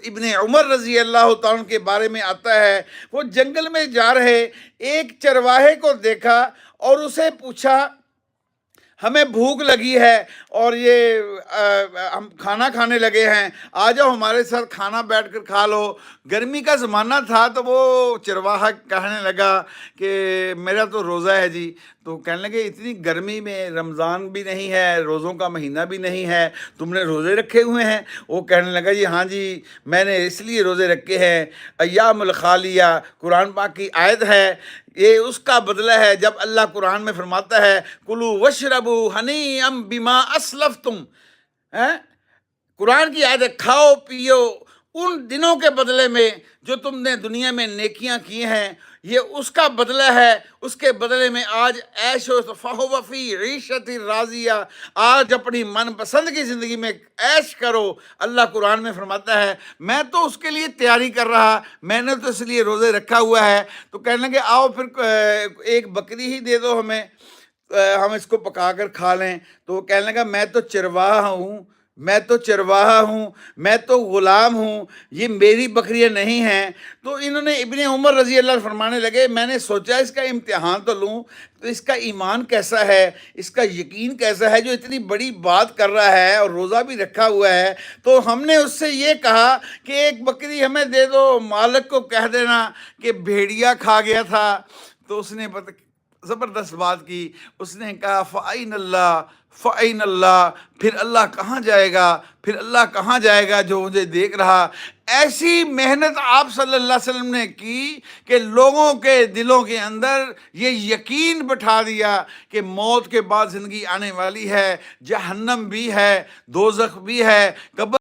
ابن عمر رضی اللہ تعالیٰ عنہ کے بارے میں آتا ہے، وہ جنگل میں جا رہے ایک چرواہے کو دیکھا اور اسے پوچھا ہمیں بھوک لگی ہے اور یہ ہم کھانا کھانے لگے ہیں، آ جاؤ ہمارے ساتھ کھانا بیٹھ کر کھا لو۔ گرمی کا زمانہ تھا تو وہ چرواہا کہنے لگا کہ میرا تو روزہ ہے جی۔ تو کہنے لگے اتنی گرمی میں، رمضان بھی نہیں ہے، روزوں کا مہینہ بھی نہیں ہے، تم نے روزے رکھے ہوئے ہیں؟ وہ کہنے لگا جی ہاں جی میں نے اس لیے روزے رکھے ہیں، ایام الخالیہ قرآن پاک کی آیت ہے، یہ اس کا بدلہ ہے جب اللہ قرآن میں فرماتا ہے کلو وشربو ہنیئا بما اسلفتم۔ قرآن کی آیت ہے کھاؤ پیو ان دنوں کے بدلے میں جو تم نے دنیا میں نیکیاں کی ہیں، یہ اس کا بدلہ ہے، اس کے بدلے میں آج عیش و فہو فی عیشت راضیہ، آج اپنی من پسند کی زندگی میں عیش کرو۔ اللہ قرآن میں فرماتا ہے میں تو اس کے لیے تیاری کر رہا، میں نے تو اس لیے روزے رکھا ہوا ہے۔ تو کہنے لگے آؤ پھر ایک بکری ہی دے دو ہمیں، ہم اس کو پکا کر کھا لیں۔ تو وہ کہنے لگا میں تو چرواہا ہوں، میں تو چرواہا ہوں، میں تو غلام ہوں، یہ میری بکریاں نہیں ہیں۔ تو انہوں نے ابن عمر رضی اللہ عنہ فرمانے لگے میں نے سوچا اس کا امتحان تو لوں، تو اس کا ایمان کیسا ہے، اس کا یقین کیسا ہے جو اتنی بڑی بات کر رہا ہے اور روزہ بھی رکھا ہوا ہے۔ تو ہم نے اس سے یہ کہا کہ ایک بکری ہمیں دے دو، مالک کو کہہ دینا کہ بھیڑیا کھا گیا تھا۔ تو اس نے زبردست بات کی، اس نے کہا فَأَيْنَ اللَّهُ فَأَيْنَ اللَّهُ، پھر اللہ کہاں جائے گا، پھر اللہ کہاں جائے گا جو مجھے دیکھ رہا۔ ایسی محنت آپ صلی اللہ علیہ وسلم نے کی کہ لوگوں کے دلوں کے اندر یہ یقین بٹھا دیا کہ موت کے بعد زندگی آنے والی ہے، جہنم بھی ہے، دوزخ بھی ہے، قبر